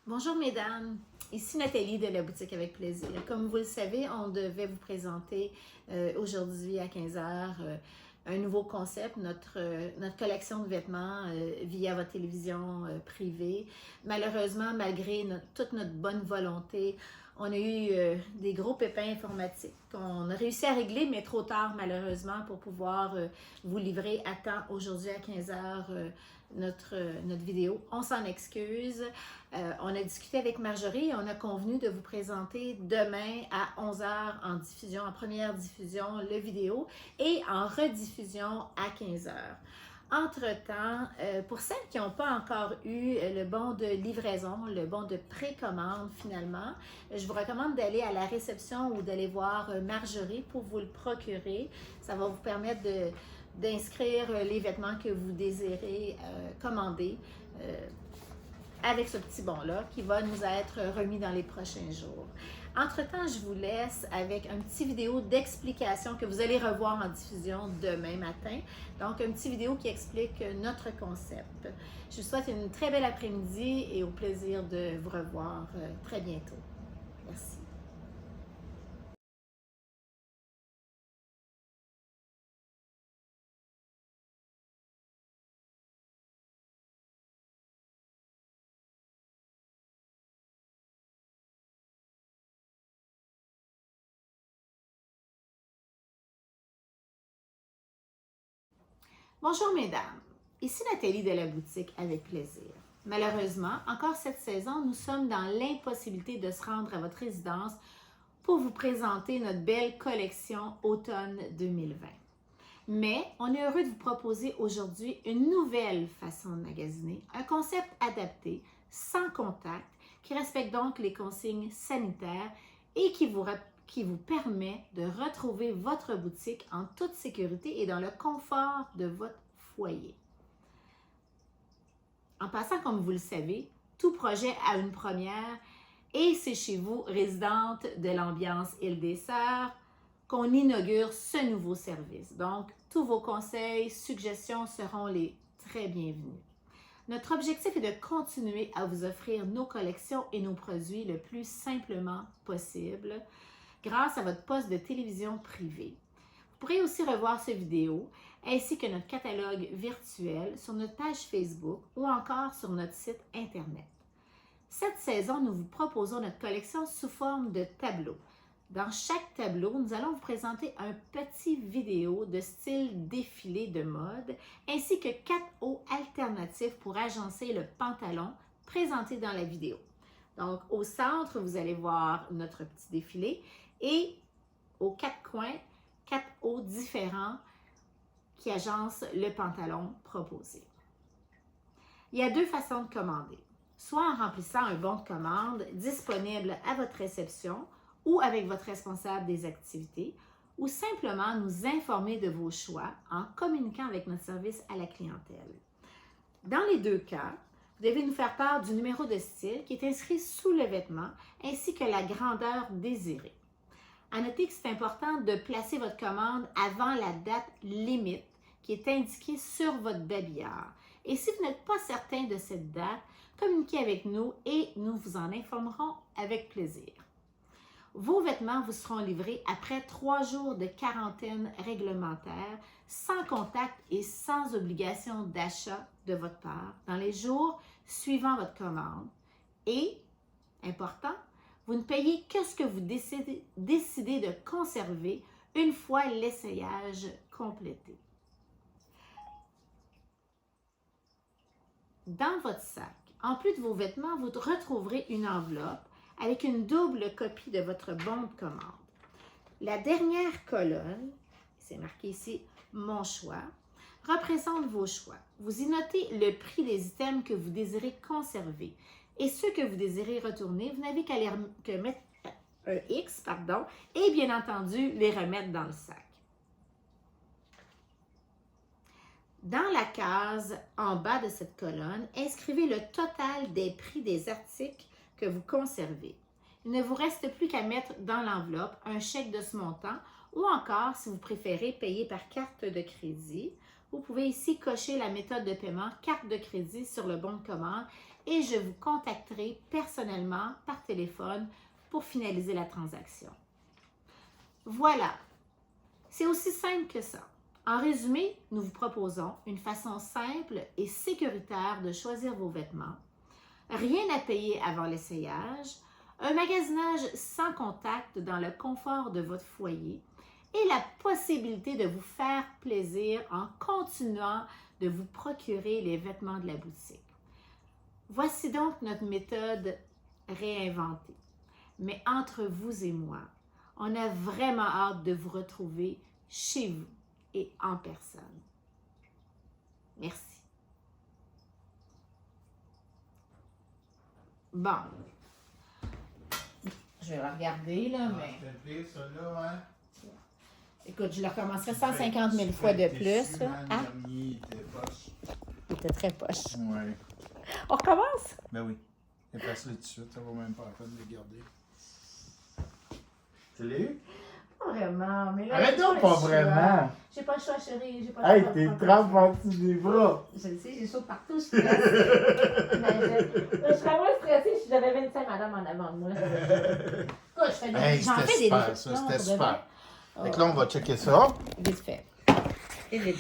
Bonjour mesdames, ici Nathalie de la boutique avec plaisir. Comme vous le savez, on devait vous présenter aujourd'hui à 15 heures un nouveau concept, notre collection de vêtements via votre télévision privée. Malheureusement, malgré toute notre bonne volonté, on a eu des gros pépins informatiques qu'on a réussi à régler, mais trop tard malheureusement pour pouvoir vous livrer à temps aujourd'hui à 15 heures notre vidéo. On s'en excuse. On a discuté avec Marjorie et on a convenu de vous présenter demain à 11 heures en diffusion, en première diffusion, le vidéo et en rediffusion à 15 heures. Entre-temps, pour celles qui n'ont pas encore eu le bon de livraison, le bon de précommande finalement, je vous recommande d'aller à la réception ou d'aller voir Marjorie pour vous le procurer. Ça va vous permettre d'inscrire les vêtements que vous désirez commander avec ce petit bon-là qui va nous être remis dans les prochains jours. Entre-temps, je vous laisse avec une petite vidéo d'explication que vous allez revoir en diffusion demain matin. Donc, une petite vidéo qui explique notre concept. Je vous souhaite une très belle après-midi et au plaisir de vous revoir très bientôt. Merci. Bonjour mesdames, ici Nathalie de la boutique avec plaisir. Malheureusement, encore cette saison, nous sommes dans l'impossibilité de se rendre à votre résidence pour vous présenter notre belle collection automne 2020. Mais on est heureux de vous proposer aujourd'hui une nouvelle façon de magasiner, un concept adapté, sans contact, qui respecte donc les consignes sanitaires et qui vous permet de retrouver votre boutique en toute sécurité et dans le confort de votre foyer. En passant, comme vous le savez, tout projet a une première et c'est chez vous, résidente de l'ambiance Île des Sœurs, qu'on inaugure ce nouveau service. Donc, tous vos conseils, suggestions seront les très bienvenus. Notre objectif est de continuer à vous offrir nos collections et nos produits le plus simplement possible grâce à votre poste de télévision privée. Vous pourrez aussi revoir cette vidéo ainsi que notre catalogue virtuel sur notre page Facebook ou encore sur notre site Internet. Cette saison, nous vous proposons notre collection sous forme de tableau. Dans chaque tableau, nous allons vous présenter un petit vidéo de style défilé de mode ainsi que 4 hauts alternatifs pour agencer le pantalon présenté dans la vidéo. Donc, au centre, vous allez voir notre petit défilé et aux 4 coins, 4 hauts différents qui agencent le pantalon proposé. Il y a 2 façons de commander. Soit en remplissant un bon de commande disponible à votre réception ou avec votre responsable des activités, ou simplement nous informer de vos choix en communiquant avec notre service à la clientèle. Dans les 2 cas, vous devez nous faire part du numéro de style qui est inscrit sous le vêtement ainsi que la grandeur désirée. À noter que c'est important de placer votre commande avant la date limite qui est indiquée sur votre babillard. Et si vous n'êtes pas certain de cette date, communiquez avec nous et nous vous en informerons avec plaisir. Vos vêtements vous seront livrés après 3 jours de quarantaine réglementaire, sans contact et sans obligation d'achat de votre part dans les jours suivant votre commande. Et, important, vous ne payez que ce que vous décidez de conserver une fois l'essayage complété. Dans votre sac, en plus de vos vêtements, vous retrouverez une enveloppe avec une double copie de votre bon de commande. La dernière colonne, c'est marqué ici « Mon choix », représente vos choix. Vous y notez le prix des items que vous désirez conserver et ceux que vous désirez retourner. Vous n'avez qu'à mettre un X, et bien entendu, les remettre dans le sac. Dans la case en bas de cette colonne, inscrivez le total des prix des articles que vous conservez. Il ne vous reste plus qu'à mettre dans l'enveloppe un chèque de ce montant ou encore, si vous préférez, payer par carte de crédit. Vous pouvez ici cocher la méthode de paiement carte de crédit sur le bon de commande et je vous contacterai personnellement par téléphone pour finaliser la transaction. Voilà, c'est aussi simple que ça. En résumé, nous vous proposons une façon simple et sécuritaire de choisir vos vêtements, rien à payer avant l'essayage, un magasinage sans contact dans le confort de votre foyer et la possibilité de vous faire plaisir en continuant de vous procurer les vêtements de la boutique. Voici donc notre méthode réinventée. Mais entre vous et moi, on a vraiment hâte de vous retrouver chez vous et en personne. Merci. Bon. Je vais la regarder, là, mais... C'était ça, là, hein? Écoute, je le recommencerai 150 000 fois de plus. Hein? Il était poche. Il était très poche. Ouais. On recommence? Ben oui. Efface-le tout de suite, ça vaut même pas la peine de le garder. Tu l'as eu? Pas vraiment, mais là... Arrête donc, pas vraiment! J'ai pas le choix, chérie. J'ai pas le Hey, choix. t'es trempé en dessous des bras! Je le sais, j'ai chaud partout, je suis stressée. Imagine. Je serais moins stressée si j'avais 25 madames en avant de moi. Écoute, je fais des... Hey, j'en c'était fais des super, définitions ça, c'était pour de super. vrai. Fait que là, on va checker ça. Vite fait. Et vite.